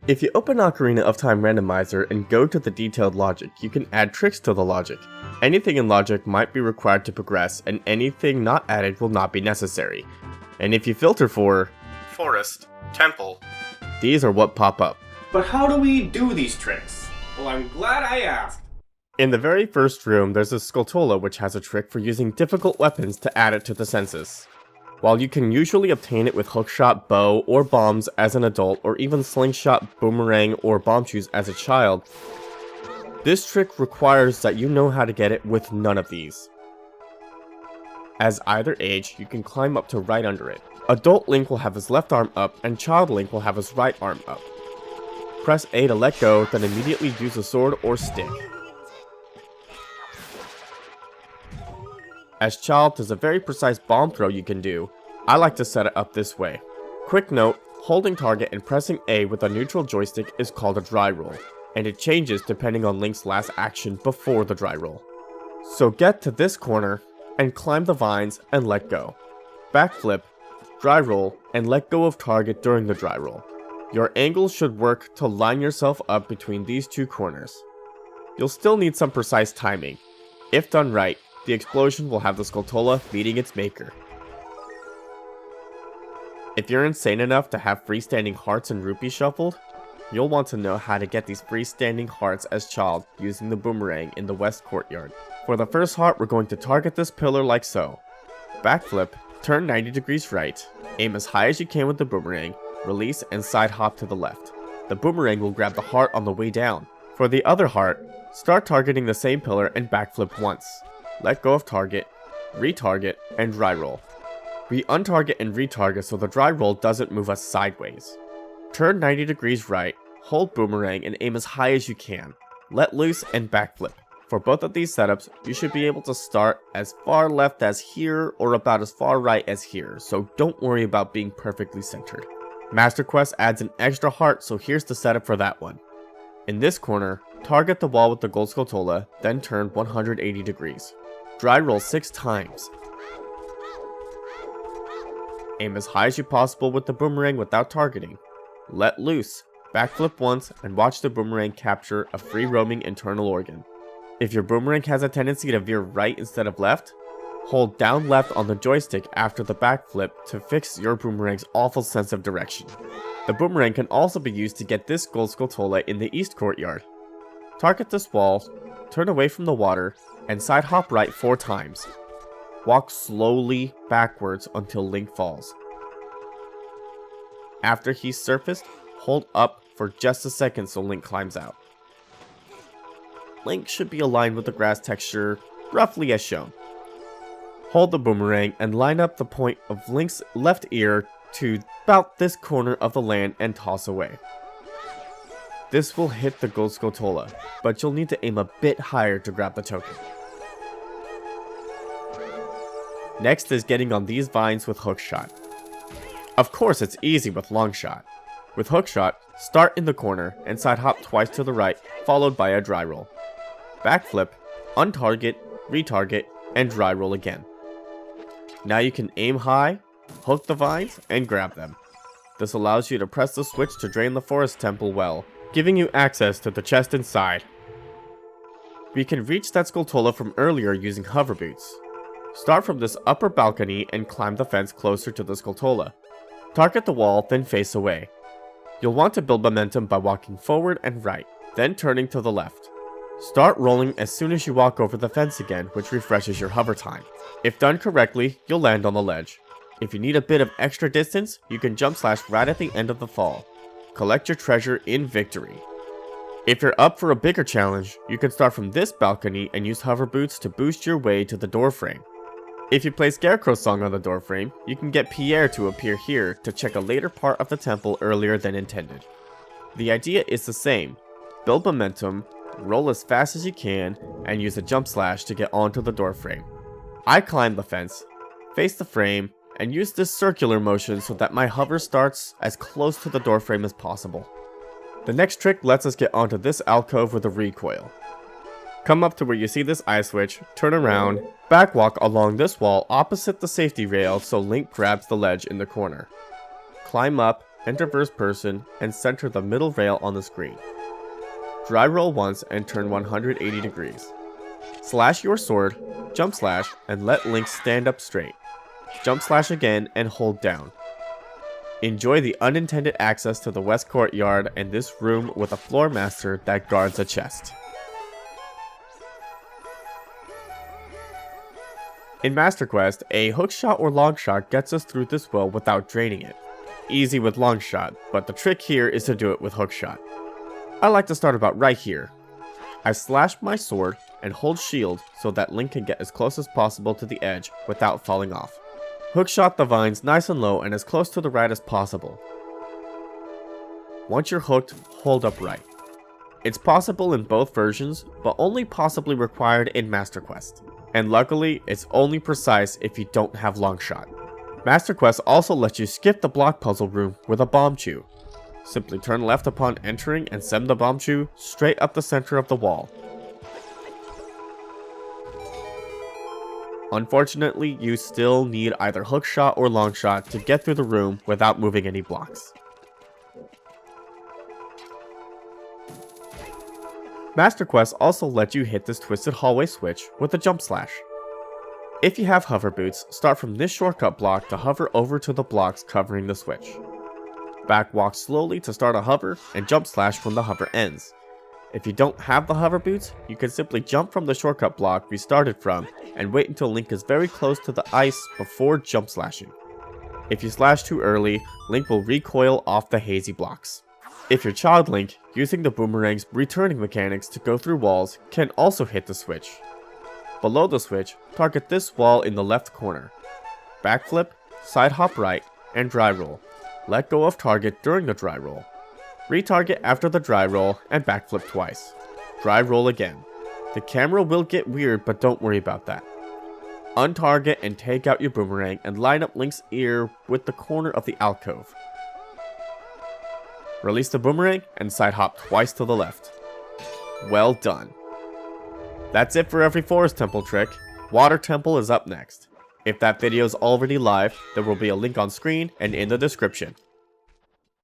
If you open Ocarina of Time Randomizer and go to the detailed logic, you can add tricks to the logic. Anything in logic might be required to progress, and anything not added will not be necessary. And if you filter for Forest Temple, these are what pop up. But how do we do these tricks? Well, I'm glad I asked. In the very first room, there's a Skulltula which has a trick for using difficult weapons to add it to the senses. While you can usually obtain it with Hookshot, bow, or bombs as an adult, or even slingshot, boomerang, or bombchus as a child, this trick requires that you know how to get it with none of these. As either age, you can climb up to right under it. Adult Link will have his left arm up, and Child Link will have his right arm up. Press A to let go, then immediately use a sword or stick. As Child, there's a very precise bomb throw you can do. I like to set it up this way. Quick note, holding target and pressing A with a neutral joystick is called a dry roll, and it changes depending on Link's last action before the dry roll. So get to this corner, and climb the vines and let go. Backflip, dry roll, and let go of target during the dry roll. Your angle should work to line yourself up between these two corners. You'll still need some precise timing. If done right, the explosion will have the Skulltula meeting its maker. If you're insane enough to have freestanding hearts and rupees shuffled, you'll want to know how to get these freestanding hearts as Child using the Boomerang in the West Courtyard. For the first heart, we're going to target this pillar like so. Backflip, turn 90 degrees right, aim as high as you can with the Boomerang, release and side hop to the left. The Boomerang will grab the heart on the way down. For the other heart, start targeting the same pillar and backflip once. Let go of target, retarget, and dry roll. We untarget and retarget so the dry roll doesn't move us sideways. Turn 90 degrees right, hold Boomerang and aim as high as you can. Let loose and backflip. For both of these setups, you should be able to start as far left as here or about as far right as here, so don't worry about being perfectly centered. Master Quest adds an extra heart, so here's the setup for that one. In this corner, target the wall with the gold Skulltula, then turn 180 degrees. Dry roll 6 times. Aim as high as you possible with the Boomerang without targeting. Let loose, backflip once, and watch the Boomerang capture a free-roaming internal organ. If your Boomerang has a tendency to veer right instead of left, hold down left on the joystick after the backflip to fix your Boomerang's awful sense of direction. The Boomerang can also be used to get this gold Skulltula in the East Courtyard. Target this wall, turn away from the water, and side hop right 4 times. Walk slowly backwards until Link falls. After he's surfaced, hold up for just a second so Link climbs out. Link should be aligned with the grass texture, roughly as shown. Hold the Boomerang and line up the point of Link's left ear to about this corner of the land and toss away. This will hit the gold Skulltula, but you'll need to aim a bit higher to grab the token. Next is getting on these vines with Hookshot. Of course it's easy with Longshot. With Hookshot, start in the corner and side hop twice to the right, followed by a dry roll. Backflip, untarget, retarget, and dry roll again. Now you can aim high, hook the vines, and grab them. This allows you to press the switch to drain the Forest Temple well, giving you access to the chest inside. We can reach that Skulltula from earlier using hover boots. Start from this upper balcony and climb the fence closer to the Skulltula. Target the wall, then face away. You'll want to build momentum by walking forward and right, then turning to the left. Start rolling as soon as you walk over the fence again, which refreshes your hover time. If done correctly, you'll land on the ledge. If you need a bit of extra distance, you can jump slash right at the end of the fall. Collect your treasure in victory. If you're up for a bigger challenge, you can start from this balcony and use hover boots to boost your way to the doorframe. If you play Scarecrow's song on the doorframe, you can get Pierre to appear here to check a later part of the temple earlier than intended. The idea is the same. Build momentum, roll as fast as you can, and use a jump slash to get onto the doorframe. I climb the fence, face the frame, and use this circular motion so that my hover starts as close to the doorframe as possible. The next trick lets us get onto this alcove with a recoil. Come up to where you see this eye switch, turn around, backwalk along this wall opposite the safety rail so Link grabs the ledge in the corner. Climb up, enter first person, and center the middle rail on the screen. Dry roll once and turn 180 degrees. Slash your sword, jump slash, and let Link stand up straight. Jump slash again and hold down. Enjoy the unintended access to the West Courtyard and this room with a floor master that guards a chest. In Master Quest, a hookshot or longshot gets us through this well without draining it. Easy with longshot, but the trick here is to do it with hookshot. I like to start about right here. I slash my sword and hold shield so that Link can get as close as possible to the edge without falling off. Hookshot the vines nice and low and as close to the right as possible. Once you're hooked, hold up right. It's possible in both versions, but only possibly required in Master Quest. And luckily, it's only precise if you don't have longshot. Master Quest also lets you skip the block puzzle room with a Bombchu. Simply turn left upon entering and send the Bombchu straight up the center of the wall. Unfortunately, you still need either hookshot or longshot to get through the room without moving any blocks. Master Quest also lets you hit this twisted hallway switch with a jump slash. If you have hover boots, start from this shortcut block to hover over to the blocks covering the switch. Back walk slowly to start a hover and jump slash when the hover ends. If you don't have the hover boots, you can simply jump from the shortcut block we started from and wait until Link is very close to the ice before jump slashing. If you slash too early, Link will recoil off the hazy blocks. If you're Child Link, using the Boomerang's returning mechanics to go through walls can also hit the switch. Below the switch, target this wall in the left corner. Backflip, side hop right, and dry roll. Let go of target during the dry roll. Retarget after the dry roll and backflip twice. Dry roll again. The camera will get weird, but don't worry about that. Untarget and take out your boomerang and line up Link's ear with the corner of the alcove. Release the boomerang and side hop twice to the left. Well done. That's it for every Forest Temple trick. Water Temple is up next. If that video is already live, there will be a link on screen and in the description.